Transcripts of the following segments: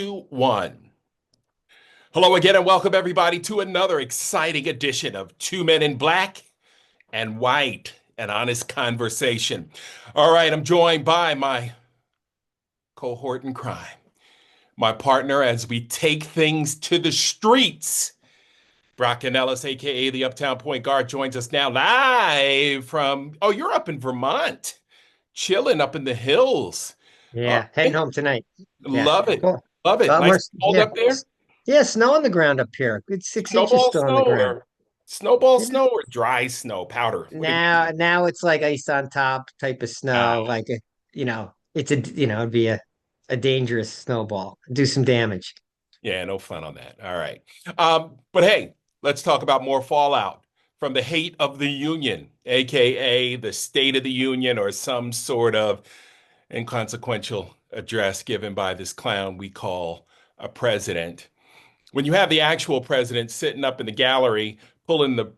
One. Hello again, and welcome everybody to another exciting edition of Two Men in Black and White, an honest conversation. All right, I'm joined by my cohort in crime, my partner as we take things to the streets. Brock Ellis, aka the Uptown Point Guard, joins us now live from, you're up in Vermont, chilling up in the hills. All Yeah, heading right, home tonight. Yeah, love it. cool. Love A it. lot Nice more. and cold up there. Yeah, snow on the ground up here. Good 6 inches Snowball still on the snow ground. or snowball Yeah. snow or dry snow powder? What have you? Now it's like ice on top type of snow. Ah, It's it'd be a dangerous snowball. Do some damage. yeah, no fun on that. All right. But hey, let's talk about more fallout from the hate of the union, aka the State of the Union, or some sort of inconsequential address given by this clown we call a president. When you have the actual president sitting up in the gallery pulling the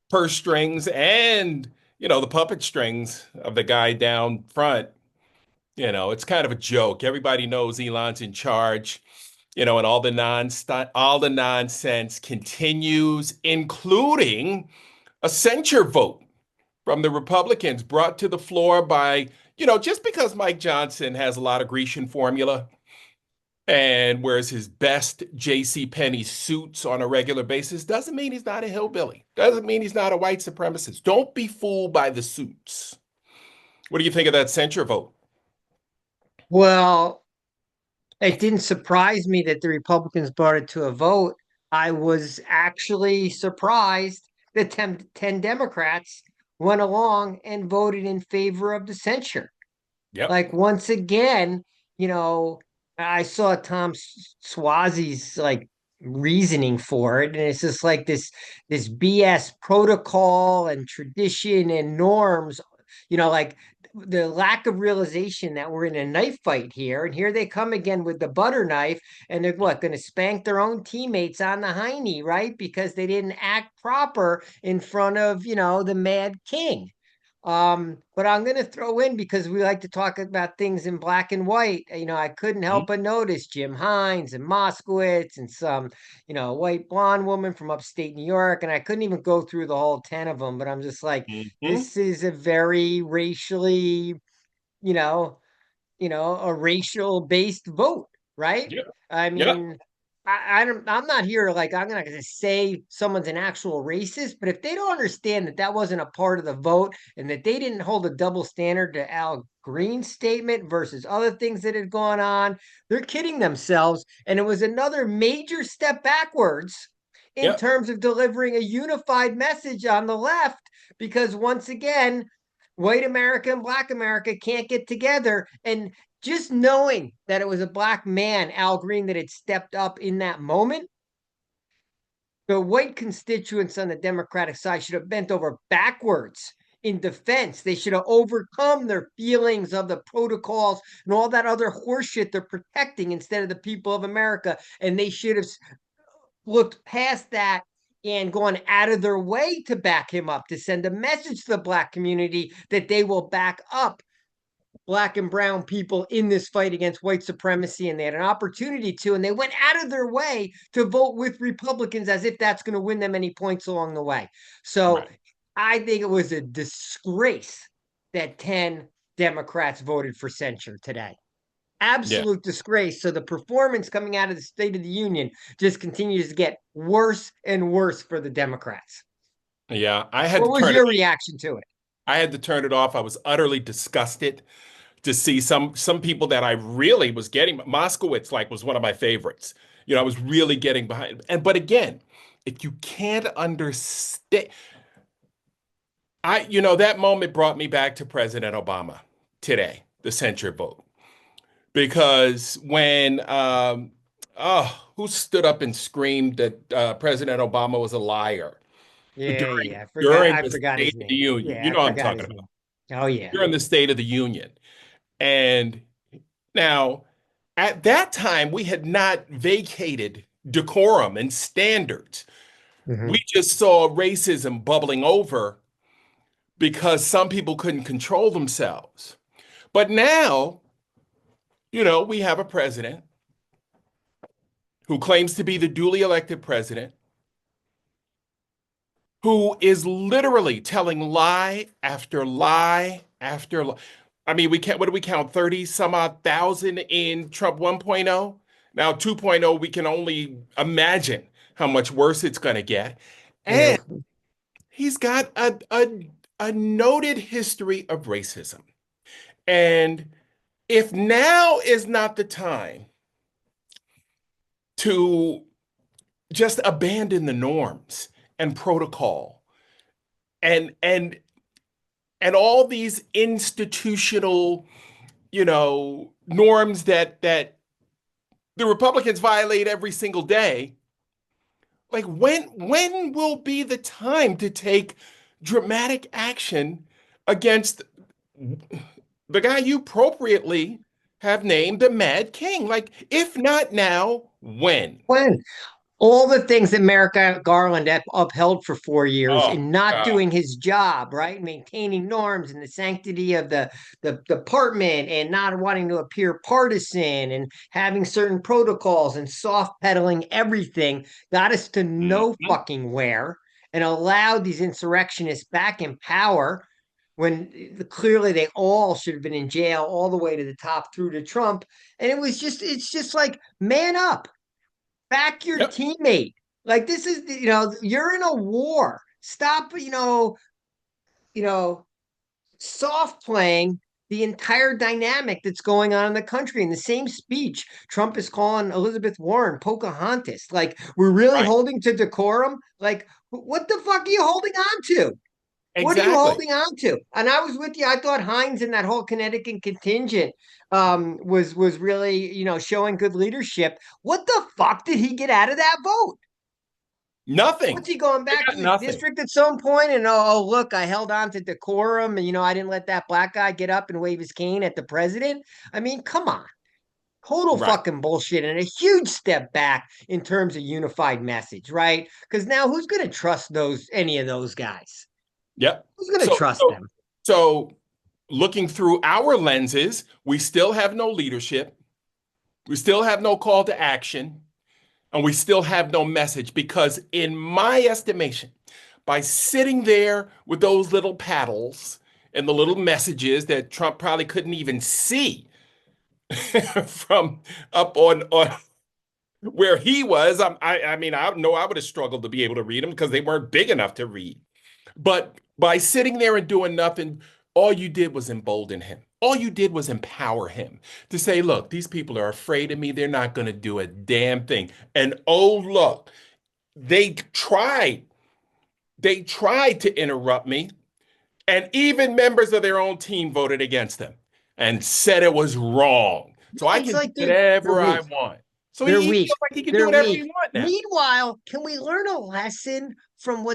purse strings and the puppet strings of the guy down front, it's kind of a joke. Everybody knows Elon's in charge, and all the nonsense continues, including a censure vote from the Republicans brought to the floor by, just because Mike Johnson has a lot of Grecian formula and wears his best J.C. Penney suits on a regular basis doesn't mean he's not a hillbilly. Doesn't mean he's not a white supremacist. Don't be fooled by the suits. What do you think of that censure vote? Well, it didn't surprise me that the Republicans brought it to a vote. I was actually surprised that 10 Democrats went along and voted in favor of the censure. Yep. Like once again, you know, I saw Tom Swazi's like reasoning for it, and it's just like this BS protocol and tradition and norms, like the lack of realization that we're in a knife fight here, and here they come again with the butter knife, and they're what going to spank their own teammates on the hiney, right? Because they didn't act proper in front of the Mad King. But I'm going to throw in because we like to talk about things in black and white. I couldn't help but notice Jim Hines and Moskowitz and some, white blonde woman from upstate New York. And I couldn't even go through the whole 10 of them, but I'm just like, Mm-hmm. this is a very racially, you know, a racial based vote, right? Yeah. I Yeah. mean, I'm not here like I'm not going to say someone's an actual racist, but if they don't understand that that wasn't a part of the vote and that they didn't hold a double standard to Al Green's statement versus other things that had gone on, they're kidding themselves. And it was another major step backwards in Yeah. terms of delivering a unified message on the left, because once again, white America and black America can't get together. And just knowing that it was a black man, Al Green, that had stepped up in that moment, the white constituents on the Democratic side should have bent over backwards in defense. They should have overcome their feelings of the protocols and all that other horseshit they're protecting instead of the people of America. And they should have looked past that and gone out of their way to back him up, to send a message to the black community that they will back up black and brown people in this fight against white supremacy, and they had an opportunity to, and they went out of their way to vote with Republicans as if that's going to win them any points along the way. So Right. I think it was a disgrace that 10 Democrats voted for censure today. Yeah. Absolute disgrace. So the performance coming out of the State of the Union just continues to get worse and worse for the Democrats. Yeah. I had to What was turn it your reaction to it? I had to turn it off. I was utterly disgusted to see some people that I really was getting. Moskowitz like was one of my favorites. I was really getting behind. And but again, if you can't understand, that moment brought me back to President Obama today, the censure vote. Because when who stood up and screamed that President Obama was a liar Yeah, during yeah. I forgot during I the forgot State his of the name. Union? You Yeah, know I what I'm forgot talking his about. name. Oh yeah. During the State of the Union. And now, at that time, we had not vacated decorum and standards. We Hmm. just saw racism bubbling over because some people couldn't control themselves. But now, we have a president who claims to be the duly elected president, who is literally telling lie after lie after lie. I mean, we can't, what do we count? 30 some odd thousand in Trump 1.0. Now 2.0, we can only imagine how much worse it's going to get. Yeah. And he's got a noted history of racism. And if now is not the time to just abandon the norms and protocol and and all these institutional, norms that the Republicans violate every single day, like when will be the time to take dramatic action against the guy you appropriately have named the Mad King? Like, if not now, when? When all the things that Merrick Garland upheld for 4 years Oh in not God. doing his job, right? Maintaining norms and the sanctity of the department and not wanting to appear partisan and having certain protocols and soft pedaling everything got us to no Mhm. fucking where and allowed these insurrectionists back in power when clearly they all should have been in jail all the way to the top through to Trump. And it's just like, man up, back your Yep. teammate. Like this is, you're in a war. Stop, you know, soft playing the entire dynamic that's going on in the country. In the same speech, Trump is calling Elizabeth Warren Pocahontas. Like, we're really Right. holding to decorum. Like, what the fuck are you holding on to? What are you Exactly. holding on to? And I was with you. I thought Hines and that whole Connecticut contingent was really, showing good leadership. What the fuck did he get out of that vote? What's Nothing. he going They back to got his nothing. district at some point? And oh, look, I held on to decorum, and I didn't let that black guy get up and wave his cane at the president. I mean, come on, total Right. fucking bullshit, and a huge step back in terms of unified message, right? Because now who's going to trust any of those guys? Yep. Who's going to So trust so them? so looking through our lenses, we still have no leadership. We still have no call to action, and we still have no message because, in my estimation, by sitting there with those little paddles and the little messages that Trump probably couldn't even see from up on where he was, I mean, I know I would have struggled to be able to read them because they weren't big enough to read. But by sitting there and doing nothing, all you did was embolden him. All you did was empower him to say, look, these people are afraid of me. They're not going to do a damn thing. And oh, look, they tried. They tried to interrupt me. And even members of their own team voted against them and said it was wrong. So I It's can do like they're whatever I weak. want. So They're he weak. feels like he can do They're whatever he weak. wants now. Meanwhile, can we learn a lesson from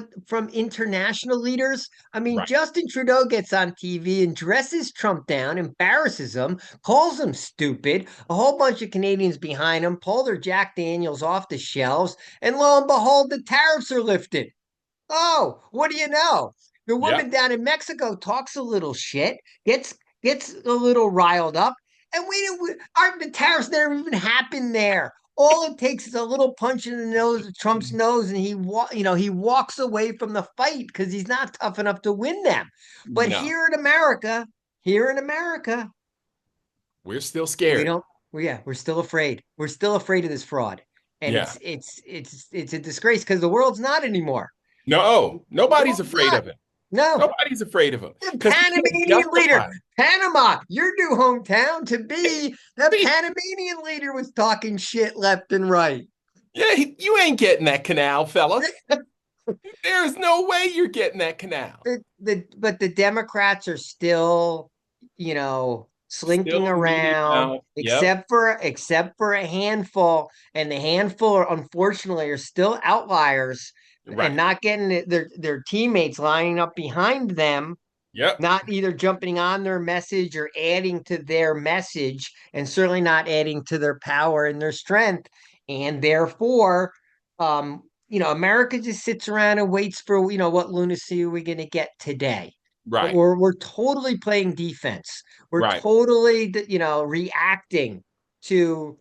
international leaders? I mean, Right. Justin Trudeau gets on TV and dresses Trump down, embarrasses him, calls him stupid. A whole bunch of Canadians behind him pull their Jack Daniels off the shelves, and lo and behold, the tariffs are lifted. Oh, what do you know? The Yep. woman down in Mexico talks a little shit, gets a little riled up, and the tariffs never even happened there. All it takes is a little punch in the nose of Trump's nose, and he walks away from the fight because he's not tough enough to win them. But No, here in America, we're still we scared. don't. We're still afraid. We're still afraid of this fraud, and Yeah. it's a disgrace because the world's not anymore. No, The nobody's world's afraid not. of him. No, Nobody's afraid of him the because he can't Panamanian leader, justify it. Panama, your new hometown to be. The See, Panamanian leader was talking shit left and right. yeah, you ain't getting that canal, fella. There's no way you're getting that canal. But the Democrats are still, slinking Still meaty around, mouth. Yep. except for a handful, and the handful, unfortunately, are still outliers and Right. not getting their teammates lining up behind them, Yep. not either jumping on their message or adding to their message, and certainly not adding to their power and their strength. And therefore, America just sits around and waits for, what lunacy are we going to get today? Right. We're totally playing defense. We're Right. totally, reacting to,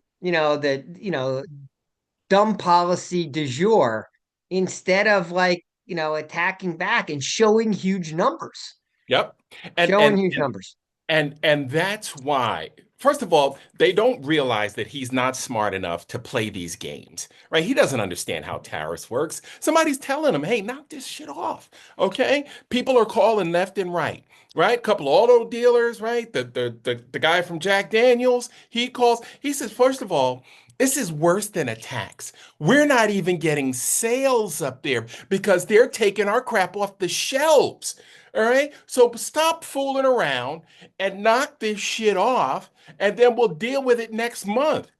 dumb policy du jour instead of like, attacking back and showing huge numbers. Yep. And Showing and huge and numbers. and that's why, first of all, they don't realize that he's not smart enough to play these games, right? He doesn't understand how tariffs works. Somebody's telling him, hey, knock this shit off. Okay? People are calling left and right, right? Couple of auto dealers, right? The guy from Jack Daniels, he calls, he says, first of all, this is worse than a tax. We're not even getting sales up there because they're taking our crap off the shelves. All right. So stop fooling around and knock this shit off, and then we'll deal with it next month.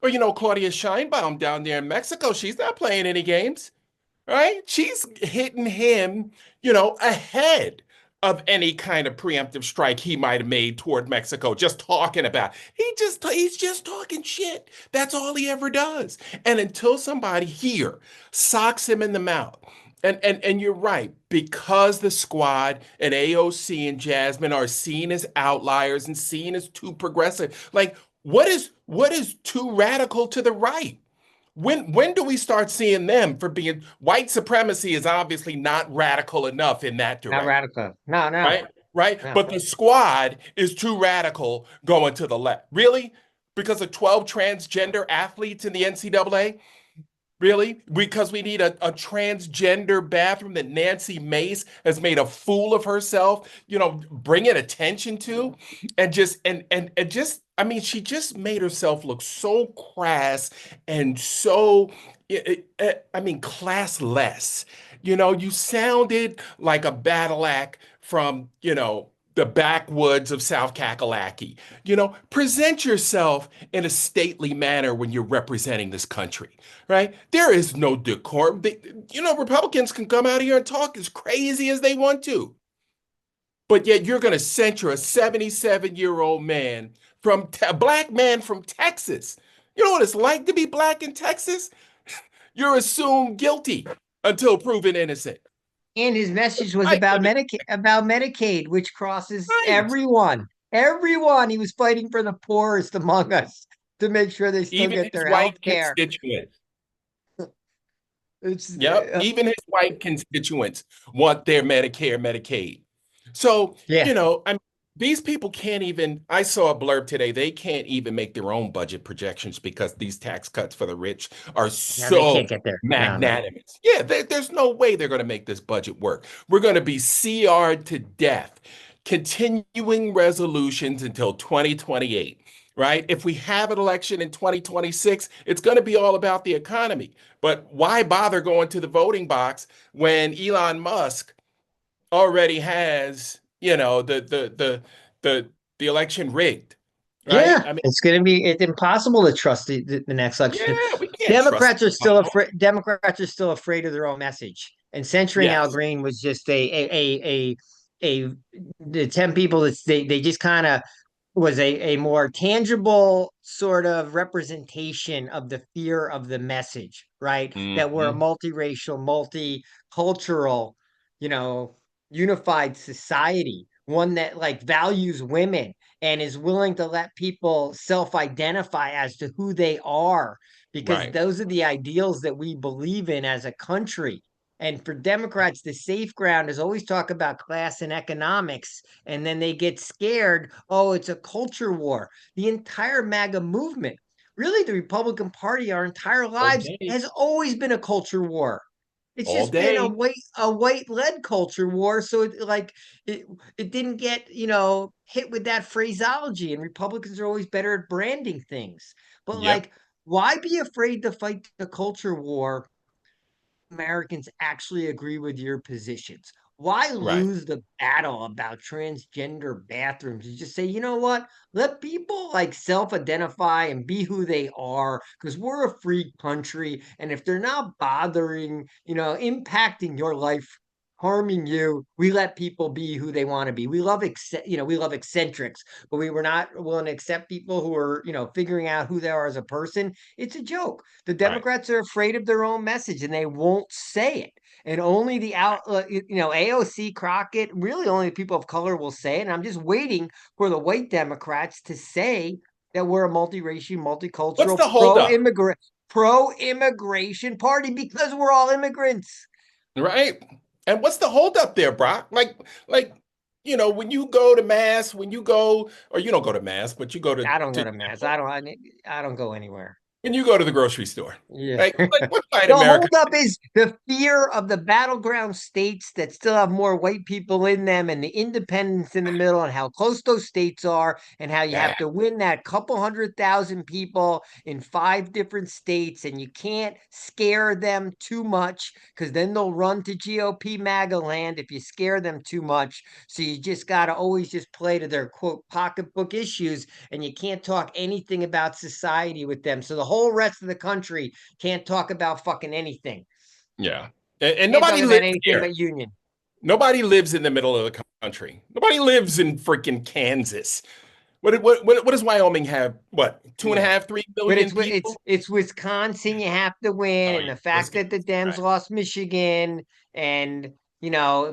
Or, Claudia Scheinbaum down there in Mexico, she's not playing any games, right? She's hitting him, ahead of any kind of preemptive strike he might have made toward Mexico, just talking about. He's just talking shit. That's all he ever does. And until somebody here socks him in the mouth. And you're right, because the squad and AOC and Jasmine are seen as outliers and seen as too progressive. Like, what is too radical to the right? When do we start seeing them for being white supremacy is obviously not radical enough in that Not direction, radical. No, no, right? Right? no. But the squad is too radical going to the left. Really? Because of 12 transgender athletes in the NCAA? Really? Because we need a transgender bathroom that Nancy Mace has made a fool of herself, bringing attention to, and just, I mean, she just made herself look so crass and so, I mean, classless. You sounded like a battle act from, the backwoods of South Kakalaki. Present yourself in a stately manner when you're representing this country, right? There is no decorum. Republicans can come out here and talk as crazy as they want to, but yet you're going to censure a 77-year-old man a black man from Texas. You know what it's like to be black in Texas? You're assumed guilty until proven innocent. And his message was Right. about Medicaid, which crosses Right. everyone. Everyone. He was fighting for the poorest among us to make sure they still Even get his their health white care. constituents. It's Yep. Even his white constituents want their Medicare, Medicaid. So, yeah. I mean, these people can't even, I saw a blurb today, they can't even make their own budget projections because these tax cuts for the rich are No, they so can't get there. No, no. magnanimous. Yeah, there's no way they're going to make this budget work. We're going to be CR'd to death, continuing resolutions until 2028. Right? If we have an election in 2026, it's going to be all about the economy. But why bother going to the voting box when Elon Musk already has, the election rigged, right? Yeah, I mean, it's impossible to trust the next election. yeah, we can't trust Democrats are still afraid of their own message. And censuring Al Yes. Green was just a the 10 people that they just kind of was a more tangible sort of representation of the fear of the message, right? That we're a Hmm. multiracial, multicultural, you know, unified society, one that like values women and is willing to let people self-identify as to who they are, because Right. those are the ideals that we believe in as a country. And for Democrats, the safe ground is always talk about class and economics, and then they get scared. Oh, it's a culture war. The entire MAGA movement, really, the Republican Party, our entire All lives day. has always been a culture war. It's All just been day. a white led culture war. So it it didn't get hit with that phraseology. And Republicans are always better at branding things. But Yep. like, why be afraid to fight the culture war? Americans actually agree with your positions. Why Right. lose the battle about transgender bathrooms? You just say, you know what? Let people like self-identify and be who they are, because we're a free country. And if they're not bothering, impacting your life, harming you, we let people be who they want to be. We love eccentrics, but we were not willing to accept people who are, figuring out who they are as a person. It's a joke. The Right. Democrats are afraid of their own message and they won't say it. And only the out, AOC, Crockett, really only people of color will say it. And I'm just waiting for the white Democrats to say that we're a multiracial, What's multicultural, the holdup? pro-immigrant. pro-immigration party because we're all immigrants. Right. And what's the holdup there, Brock? Like, when you go to mass, when you go, or you don't go to mass, but you go I don't go to to mass. temple, I don't go anywhere. when you go to the grocery store, Yeah. like what white The America? holdup is the fear of the battleground states that still have more white people in them and the independence in the middle and how close those states are and how you Yeah, have to win that couple 100,000 people in 5 different states and you can't scare them too much because then they'll run to GOP MAGA land if you scare them too much. So you just got to always just play to their quote pocketbook issues and you can't talk anything about society with them. So the whole rest of the country can't talk about fucking anything. yeah. And Can't talk nobody about lives anything here. but union. Nobody lives in the middle of the country. Nobody lives in freaking Kansas. What does Wyoming have? What, two and a Yeah. half, 3 million But people? it's Wisconsin you have to win, Oh and yeah, the fact that the Wisconsin. Dems Right. lost Michigan, and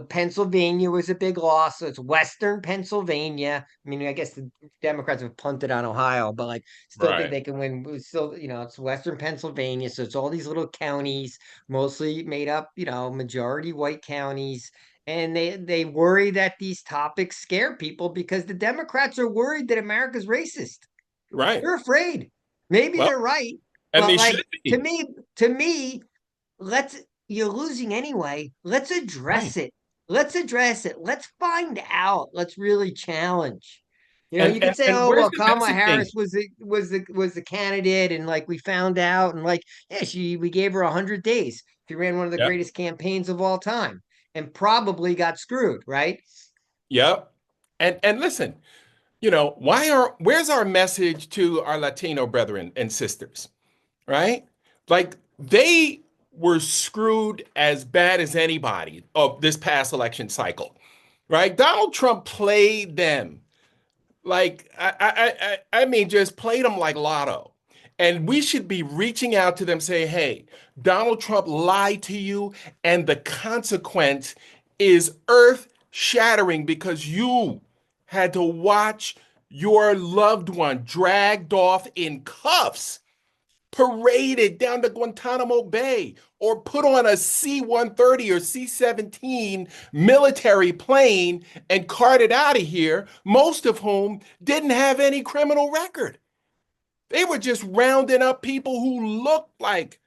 Pennsylvania was a big loss, so it's Western Pennsylvania. I mean, I guess the Democrats have punted on Ohio, but like still think Right. they can win. Still, it's Western Pennsylvania, so it's all these little counties, mostly made up, majority white counties. And they worry that these topics scare people because the Democrats are worried that America's racist. Right. They're afraid. Maybe Well, they're right, and but they should like to be. me, to me, let's you're losing anyway. Let's Right. address it. Let's address it. Let's find out. Let's really challenge. You And could and, say, and "Oh, where's well, the Kamala messaging? Harris was the candidate," and like we found out, and like yeah, we gave her 100 days. She ran one of the Yep. greatest campaigns of all time, and probably got screwed, right? Yep. And listen, where's our message to our Latino brethren and sisters? Right? Like they were screwed as bad as anybody of this past election cycle. Right? Donald Trump played them. Like I mean, just played them like lotto. And we should be reaching out to them, say, hey, Donald Trump lied to you, and the consequence is earth shattering because you had to watch your loved one dragged off in cuffs, paraded down to Guantanamo Bay, or put on a C-130 or C-17 military plane and carted out of here, most of whom didn't have any criminal record. They were just rounding up people who looked like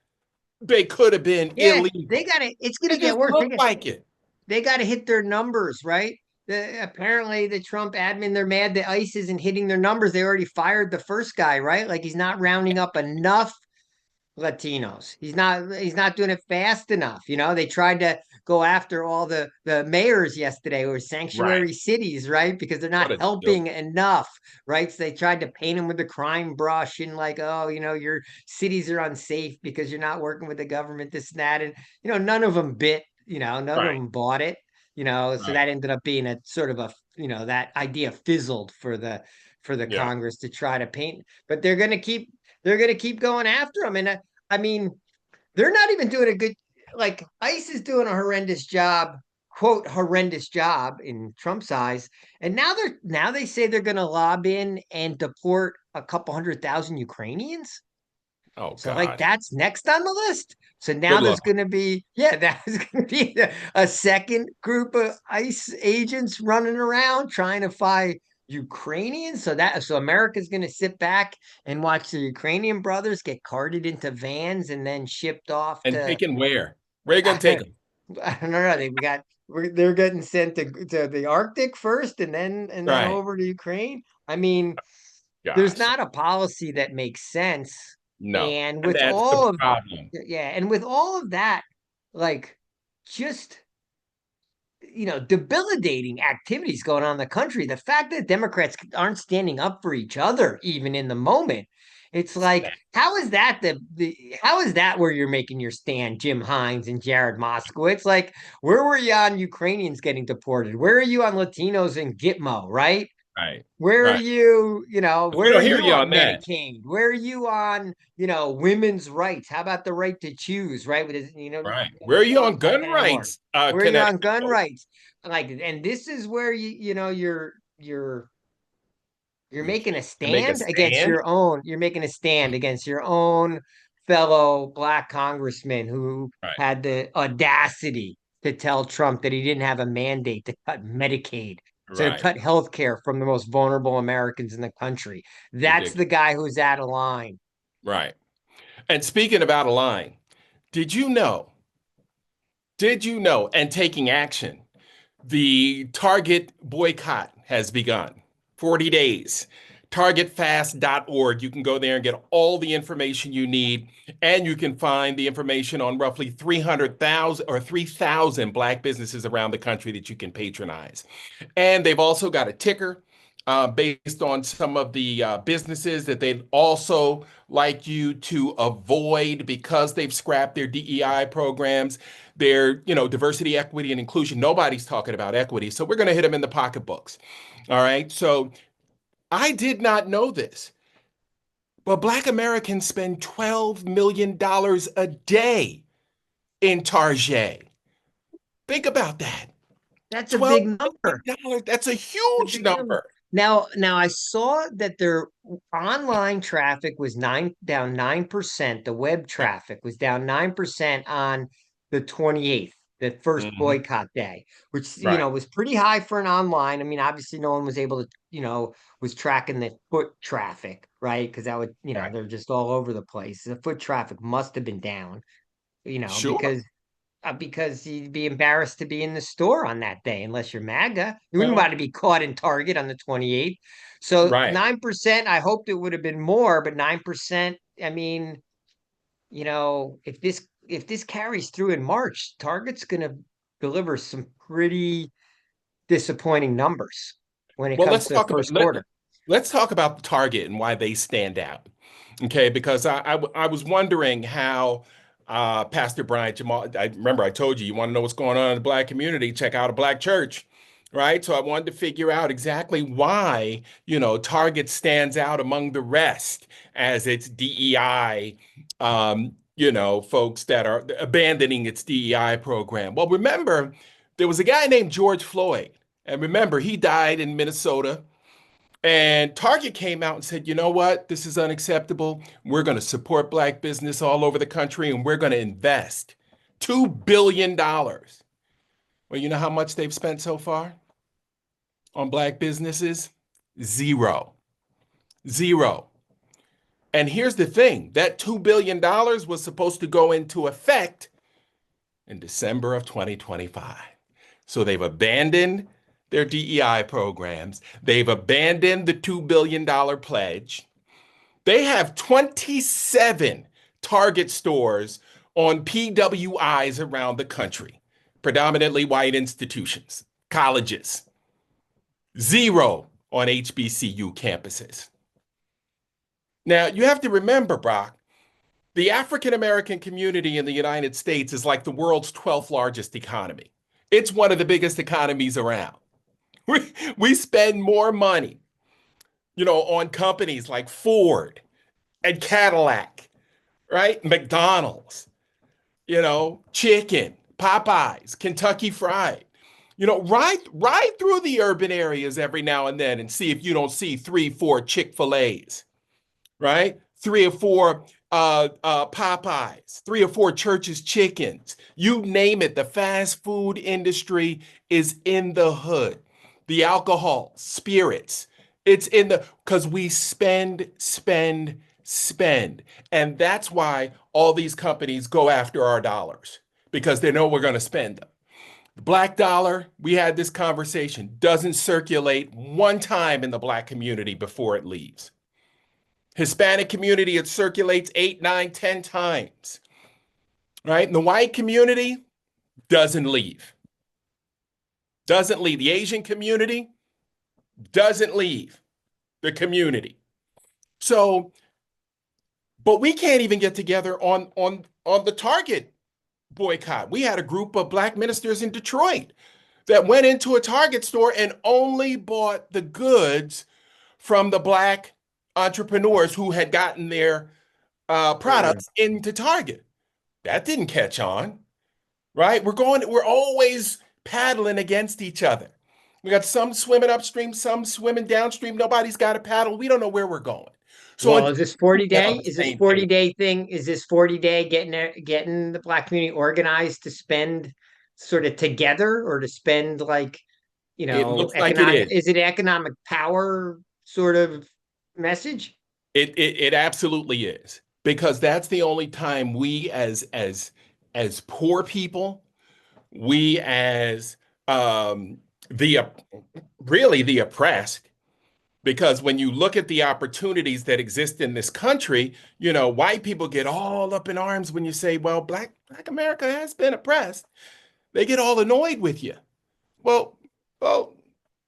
they could have been Yeah, they illegal. got to It's gonna They get just worse. looked like it. They got to hit their numbers, right? Apparently, the Trump admin, they're mad that ICE isn't hitting their numbers. They already fired the first guy, right? Like he's not rounding up enough Latinos. He's not doing it fast enough. They tried to go after all the mayors yesterday who were Right. sanctuary cities, right? Because they're not What a joke. helping enough, right? So they tried to paint them with the crime brush and like, oh, your cities are unsafe because you're not working with the government, this and that. And none of them bit, none of Right. them bought it, so Right. that ended up being a sort of a, that idea fizzled for the Yeah. Congress to try to paint, but they're gonna keep going after them. And I mean, they're not even doing a good, like ICE is doing a horrendous job, quote horrendous job in Trump's eyes. And now they say they're gonna lob in and deport a couple 100,000 Ukrainians. Oh So like God. that's next on the list. So now Good there's luck. gonna be, yeah, there's gonna be a second group of ICE agents running around trying to find Ukrainians. So America's gonna sit back and watch the Ukrainian brothers get carted into vans and then shipped off And to taken where? Where are you gonna take I them? don't know. They're getting sent to the Arctic first and then Right. over to Ukraine. I mean, there's Gosh. not a policy that makes sense. No. And And with that's the all of problem. yeah, and with all of that, like just debilitating activities going on in the country, the fact that Democrats aren't standing up for each other even in the moment, it's like, how is that where you're making your stand, Jim Hines and Jared Moskowitz? Like, where were you on Ukrainians getting deported? Where are you on Latinos in Gitmo, right? Right. Where are Right. you, We where are don't hear you you on on that. Medicaid? Where are you on, women's rights? How about the right to choose, right? Right. We Where don't are you talk on about gun that anymore. rights, Where are you on Connecticut gun folks? rights? Like, and this is where you're You making a can make a stand against stand. your own. You're making a stand against your own fellow black congressman who Right. had the audacity to tell Trump that he didn't have a mandate to cut Medicaid, to Right. cut health care from the most vulnerable Americans in the country. That's the Ridiculous. guy who's out of line. Right. And speaking about a line, did you know, and taking action, the Target boycott has begun. 40 days. Targetfast.org. You can go there and get all the information you need, and you can find the information on roughly 300,000 or 3,000 Black businesses around the country that you can patronize. And they've also got a ticker based on some of the businesses that they'd also like you to avoid because they've scrapped their DEI programs, their, diversity, equity, and inclusion. Nobody's talking about equity, so we're going to hit them in the pocketbooks. All right. So I did not know this, but Black Americans spend $12 million a day in Target. Think about that. That's a $12 big number. million. That's a A huge big number. number. Now I saw that their online traffic was down 9%. The web Yep. traffic was down 9% on the 28th, the first Hmm. boycott day, which Right. was pretty high for an online. I mean, obviously no one was able to, was tracking the foot traffic, right? Because that would, Right. they're just all over the place. The foot traffic must have been down, Sure. because you'd be embarrassed to be in the store on that day unless you're MAGA. You wouldn't Well, want to be caught in Target on the 28th. So right. 9%, I hoped it would have been more, but 9%, I mean, if this carries through in March, Target's gonna deliver some pretty disappointing numbers when it Well, comes to first quarter. let's talk about the Target and why they stand out. Okay, because I was wondering how Pastor Brian Jamal. I remember I told you you want to know what's going on in the Black community, check out a Black church, right? So I wanted to figure out exactly why Target stands out among the rest as its DEI. Folks that are abandoning its DEI program. Well, remember, there was a guy named George Floyd. And remember, he died in Minnesota. And Target came out and said, you know what? This is unacceptable. We're going to support Black business all over the country and we're going to invest $2 billion. Well, you know how much they've spent so far on Black businesses? Zero. Zero. And here's the thing, that $2 billion was supposed to go into effect in December of 2025. So they've abandoned their DEI programs. They've abandoned the $2 billion pledge. They have 27 Target stores on PWIs around the country, predominantly white institutions, colleges, zero on HBCU campuses. Now, you have to remember, Brock, the African American community in the United States is like the world's 12th largest economy. It's one of the biggest economies around. We spend more money, on companies like Ford and Cadillac, right? McDonald's, chicken, Popeyes, Kentucky Fried. Ride through the urban areas every now and then and see if you don't see 3, 4 Chick-fil-A's, right? 3 or 4 Popeyes, 3 or 4 Church's Chickens. You name it, the fast food industry is in the hood. The alcohol, spirits, it's in the because we spend, spend, spend. And that's why all these companies go after our dollars because they know we're going to spend them. The black dollar, we had this conversation, doesn't circulate one time in the Black community before it leaves. Hispanic community, it circulates 8, 9, 10 times, right? And the white community doesn't leave. Doesn't leave. The Asian community doesn't leave the community. So, but we can't even get together on the Target boycott. We had a group of Black ministers in Detroit that went into a Target store and only bought the goods from the Black entrepreneurs who had gotten their Mm. products into Target. That didn't catch on, right? We're always paddling against each other. We got some swimming upstream, some swimming downstream. Nobody's got a paddle. We don't know where we're going. So Well, until is this we 40 get on day? the Is this same 40 page, day thing? Is this 40-day getting the black community organized to spend sort of together or to spend like, it looks like it economic, is. is it economic power sort of message? It absolutely is because that's the only time we as poor people, we as the really the oppressed, because when you look at the opportunities that exist in this country, white people get all up in arms when you say, well, black America has been oppressed. They get all annoyed with you. Well, well,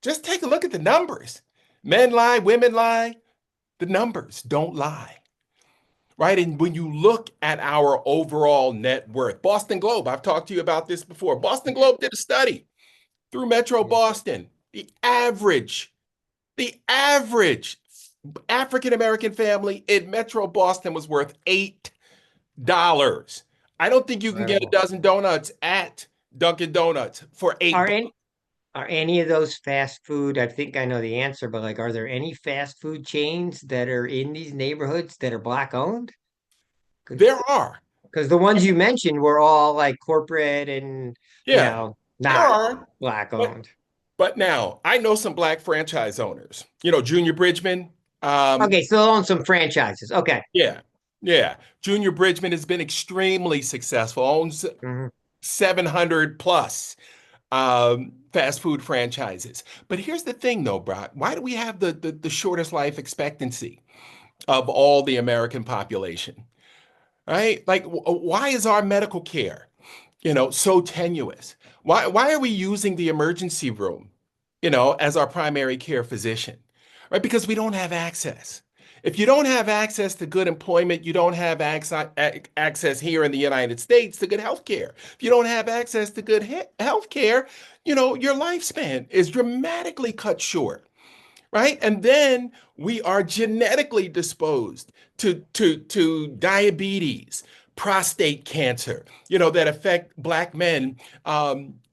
just take a look at the numbers. Men lie, women lie. The numbers don't lie, right? And when you look at our overall net worth, Boston Globe, I've talked to you about this before. Boston Yeah. Globe did a study through Metro Yeah. Boston. The average African American family in Metro Boston was worth $8. I don't think you can get a Incredible. dozen donuts at Dunkin' Donuts for Are $8. any are any of those fast food? I think I know the answer, but like, are there any fast food chains that are in these neighborhoods that are black owned? There are. Because the ones you mentioned were all like corporate and, Yeah, there not are. black But owned. but now I know some black franchise owners. Junior Bridgman. Um, Okay, so they own some franchises. Okay. yeah, yeah. Junior Bridgman has been extremely successful, owns Hmm. 700 plus fast food franchises. But here's the thing, though, Brock. Why do we have the shortest life expectancy of all the American population? Right? Like, why is our medical care, so tenuous? Why are we using the emergency room, as our primary care physician? Right? Because we don't have access. If you don't have access to good employment, you don't have access here in the United States to good health care. If you don't have access to good health care, your lifespan is dramatically cut short, right? And then we are genetically disposed to diabetes, prostate cancer, that affect black men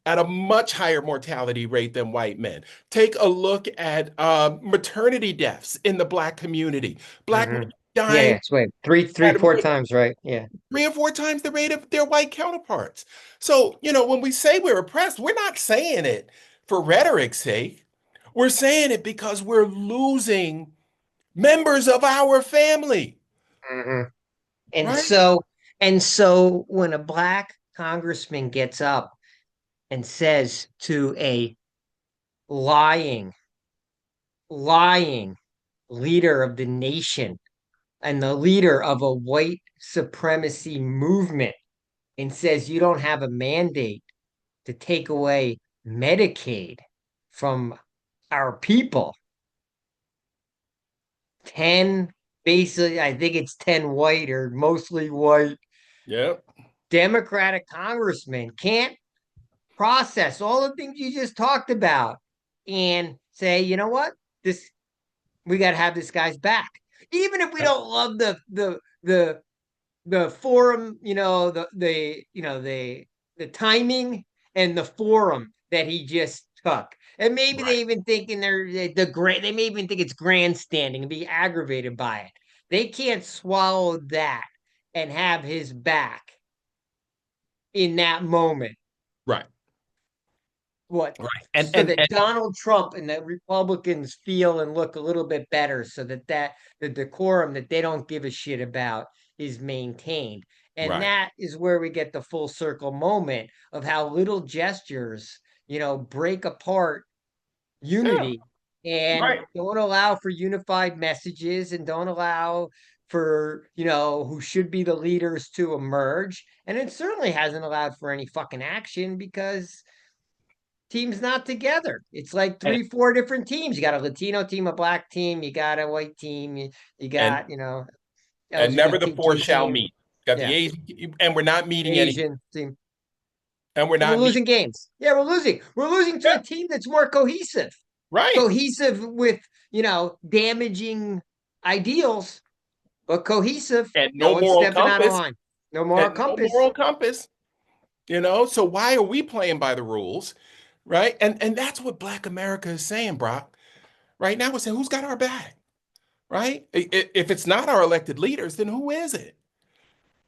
at a much higher mortality rate than white men. Take a look at maternity deaths in the black community. Black men Hmm. Yeah, yeah. dying It's wait, three, at a four rate times, right? Yeah. 3 or 4 times the rate of their white counterparts. So, when we say we're oppressed, we're not saying it for rhetoric's sake. We're saying it because we're losing members of our family, Hmm. And right? so, and so when a black congressman gets up and says to a lying, lying leader of the nation and the leader of a white supremacy movement and says you don't have a mandate to take away Medicaid from our people, 10, basically, I think it's 10 white or mostly white Yep. Democratic congressmen can't process all the things you just talked about and say, you know what? This We got to have this guy's back. Even if we don't love the forum, the timing and the forum that he just took. And maybe Right. they even thinking they may even think it's grandstanding and be aggravated by it. They can't swallow that and have his back in that moment. Right. What Right. And so and that and Donald Trump and the Republicans feel and look a little bit better so that the decorum that they don't give a shit about is maintained. And right. that is where we get the full circle moment of how little gestures, break apart Yeah. unity and Right. don't allow for unified messages and don't allow for, who should be the leaders to emerge. And it certainly hasn't allowed for any fucking action because teams not together. It's like And three, four different teams. You got a Latino team, a black team, you got a white team, you and got, and never the four LGBTQ shall team, meet. Got the yeah, Asian, and we're not meeting any, Asian team. and we're And we're not meeting. losing games. Yeah, we're losing. We're losing to Yeah. a team that's more cohesive. Right. Cohesive with, damaging ideals, but cohesive. And No no one's moral stepping out of compass. line. No more And no compass. moral compass. So why are we playing by the rules, right? And that's what Black America is saying, Brock. Right now, we're saying, who's got our back? right? If it's not our elected leaders, then who is it?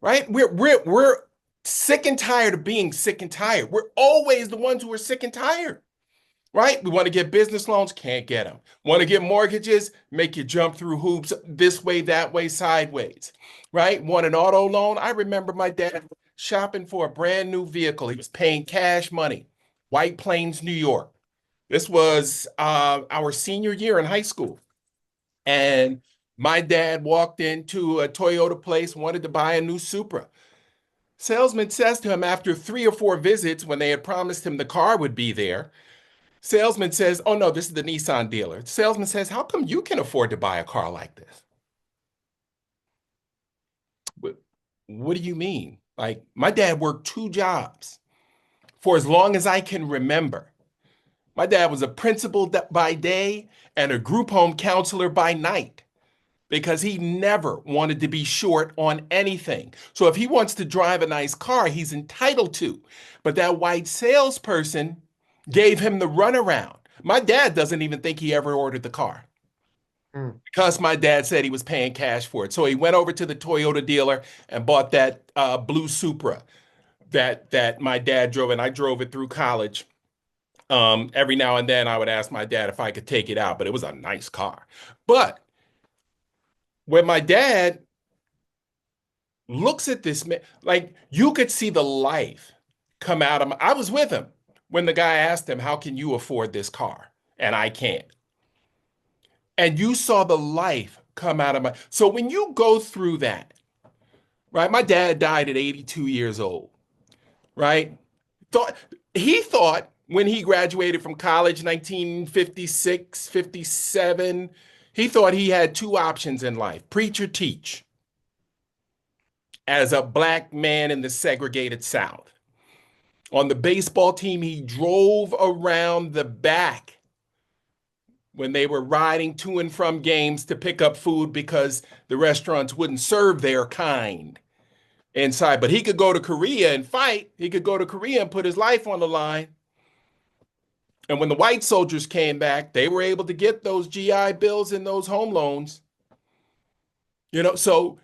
Right? We're sick and tired of being sick and tired. We're always the ones who are sick and tired. Right? We want to get business loans, can't get them. Want to get mortgages, make you jump through hoops this way, that way, sideways. Right? Want an auto loan? I remember my dad shopping for a brand new vehicle. He was paying cash money, White Plains, New York. This was our senior year in high school. And my dad walked into a Toyota place, wanted to buy a new Supra. Salesman says to him after 3 or 4 visits, when they had promised him the car would be there, salesman says, "Oh no, this is the Nissan dealer." Salesman says, "How come you can afford to buy a car like this?" What, what do you mean? Like, my dad worked 2 jobs for as long as I can remember. My dad was a principal by day and a group home counselor by night because he never wanted to be short on anything. So if he wants to drive a nice car, he's entitled to. But that white salesperson gave him the runaround. My dad doesn't even think he ever ordered the car Mm. because my dad said he was paying cash for it. So he went over to the Toyota dealer and bought that blue Supra that my dad drove, and I drove it through college. Every now and then I would ask my dad if I could take it out, but it was a nice car. But when my dad looks at this man, like you could see the life come out of him. I was with him when the guy asked him, "How can you afford this car?" And I can't. And you saw the life come out of my. So when you go through that, right? My dad died at 82 years old, right? Thought he thought when he graduated from college 1956, 57, he thought he had 2 options in life, preach or teach, as a black man in the segregated South. On the baseball team, he drove around the back when they were riding to and from games to pick up food because the restaurants wouldn't serve their kind inside. But he could go to Korea and fight. He could go to Korea and put his life on the line. And when the white soldiers came back, they were able to get those GI Bills and those home loans. So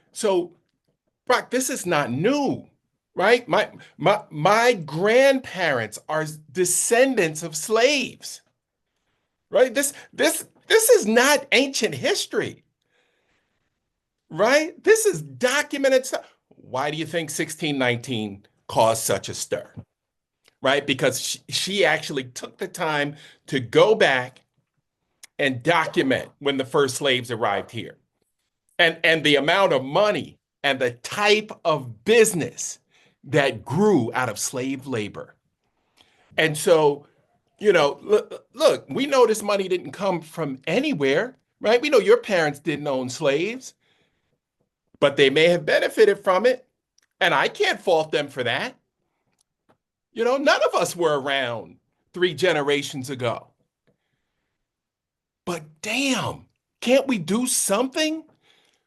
Brock, this is not new, right? My grandparents are descendants of slaves, right? This is not ancient history, right? This is documented stuff. Why do you think 1619 caused such a stir? Right? Because she actually took the time to go back and document when the first slaves arrived here. And the amount of money and the type of business that grew out of slave labor. And so, look, we know this money didn't come from anywhere, right? We know your parents didn't own slaves, but they may have benefited from it. And I can't fault them for that. None of us were around 3 generations ago. But damn, can't we do something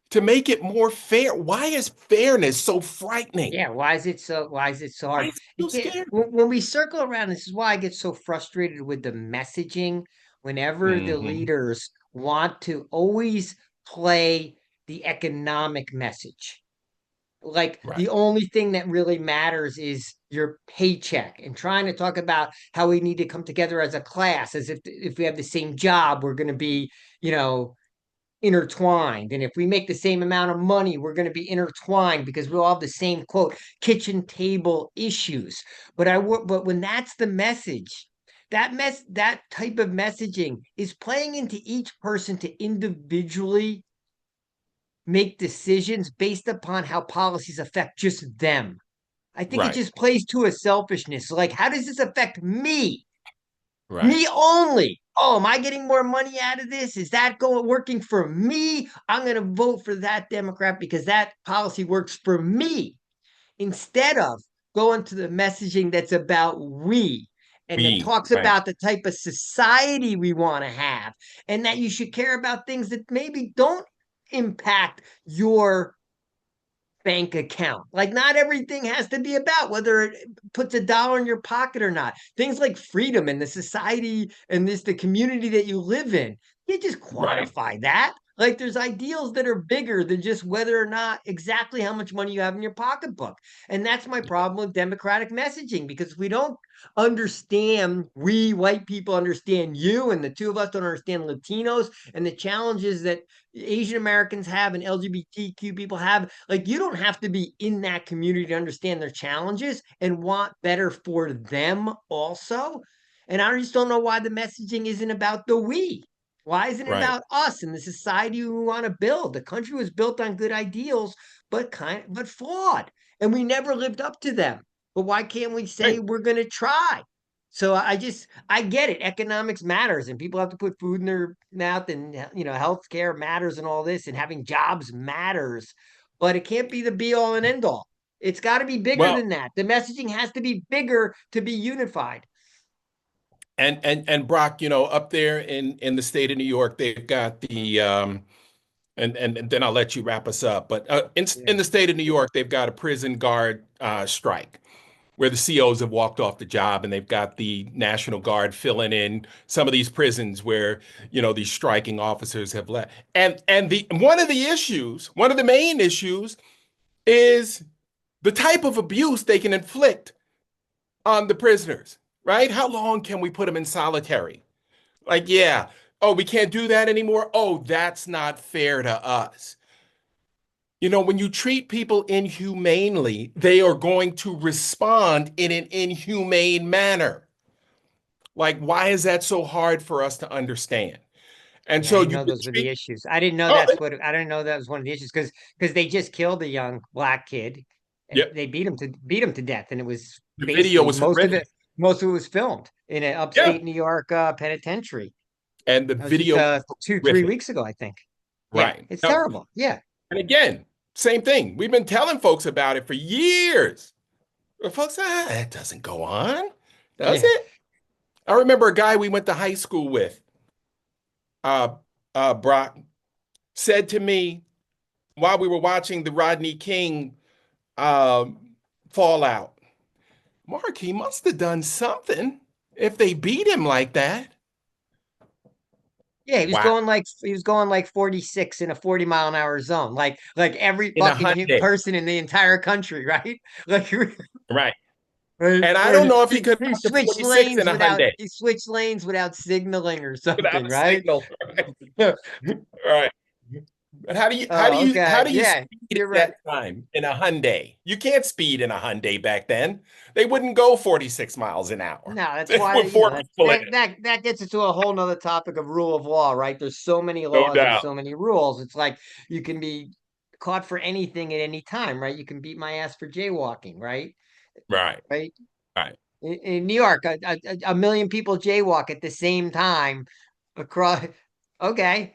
to make it more fair? Why is fairness so frightening? Yeah, why is it so Why hard? is it so scary? When we circle around, this is why I get so frustrated with the messaging whenever the Hmm. leaders want to always play the economic message. Like Right, the only thing that really matters is your paycheck, and trying to talk about how we need to come together as a class, as if we have the same job, we're going to be, you know, intertwined. And if we make the same amount of money, we're going to be intertwined because we all have the same quote kitchen table issues. But when that's the message, that type of messaging is playing into each person to individually make decisions based upon how policies affect just them. I think it right, just plays to a selfishness. Like, how does this affect me? right. Me only. Oh, am I getting more money out of this? Is that going working for me? I'm going to vote for that Democrat because that policy works for me, instead of going to the messaging that's about we, and that talks Right. about the type of society we want to have, and that you should care about things that maybe don't impact your bank account. Like, not everything has to be about whether it puts a dollar in your pocket or not. Things like freedom and the society and the community that you live in. You just Right. quantify that. Like there's ideals that are bigger than just whether or not exactly how much money you have in your pocketbook. And that's my problem with democratic messaging because we don't understand, we white people understand you, and the two of us don't understand Latinos and the challenges that Asian Americans have and LGBTQ people have. Like, you don't have to be in that community to understand their challenges and want better for them also. And I just don't know why the messaging isn't about the we. Why isn't it Right. about us and the society we want to build? The country was built on good ideals, but flawed, and we never lived up to them. But why can't we say Right. we're going to try? So I get it. Economics matters, and people have to put food in their mouth, and healthcare matters, and all this, and having jobs matters. But it can't be the be all and end all. It's got to be bigger Well, than that. The messaging has to be bigger to be unified. and Brock, up there in the state of New York, they've got the and then I'll let you wrap us up. But in Yeah. the state of New York, they've got a prison guard strike where the COs have walked off the job, and they've got the National Guard filling in some of these prisons where these striking officers have left. And the one of the main issues is the type of abuse they can inflict on the prisoners, right? How long can we put them in solitary? Like, yeah, oh, we can't do that anymore. Oh, that's not fair to us. When you treat people inhumanely, they are going to respond in an inhumane manner. Like, why is that so hard for us to understand? And Yeah, I so didn't you know can those were the treat, issues. I didn't know oh, I didn't know that was one of the issues because they just killed a young black kid. yep, They beat him to death, and it was the video basically was horrific. most of it was filmed in an Yeah, upstate New York penitentiary. and the That was just video was two, three horrific. weeks ago, I think. Yeah, Right. it's Now, terrible. Yeah, and again, same thing. We've been telling folks about it for years. But folks, that doesn't go on, does yeah. it? I remember a guy we went to high school with, uh, Brock, said to me while we were watching the Rodney King fallout, Mark, he must have done something if they beat him like that. Yeah, Wow. he was going like 46 in a 40-mile-an-hour zone, like every In a fucking Hyundai. person in the entire country, right? Like Right. right, And I don't right. know if he could run the 46 in a Hyundai He switched lanes without signaling or without something, a right? signal. Right. Right. But Oh, how okay. do you Yeah, speed at you're right. that time in a Hyundai? You can't speed in a Hyundai back then. They wouldn't go 46 miles an hour No, that's why with four people in it. that gets into a whole nother topic of rule of law, right? There's so many No laws and doubt. so many rules. It's like you can be caught for anything at any time, right? You can beat my ass for jaywalking, right? Right. Right? Right. In New York, a million people jaywalk at the same time across. Okay,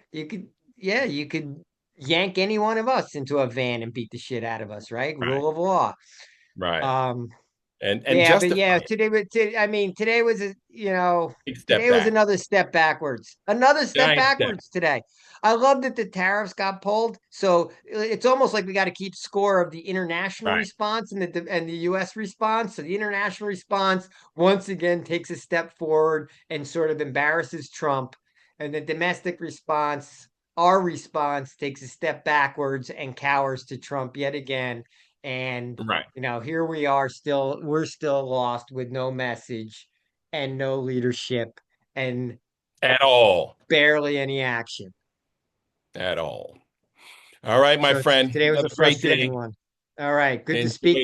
yeah, you could yank any one of us into a van and beat the shit out of us, right? Right. Rule of law. Right. Um, And yeah, but justify yeah, it. I mean, today was Big step today was back. another step backwards. Another step Giant step. backwards today. I love that the tariffs got pulled. So it's almost like we got to keep score of the international Right. response and the US response. So the international response once again takes a step forward and sort of embarrasses Trump. And the domestic response, our response, takes a step backwards and cowers to Trump yet again. And Right. here we are we're still lost with no message and no leadership and At all. barely any action. At all. All right, my So friend. today was Have a a great frustrating day. one. All right, good to Enjoy speak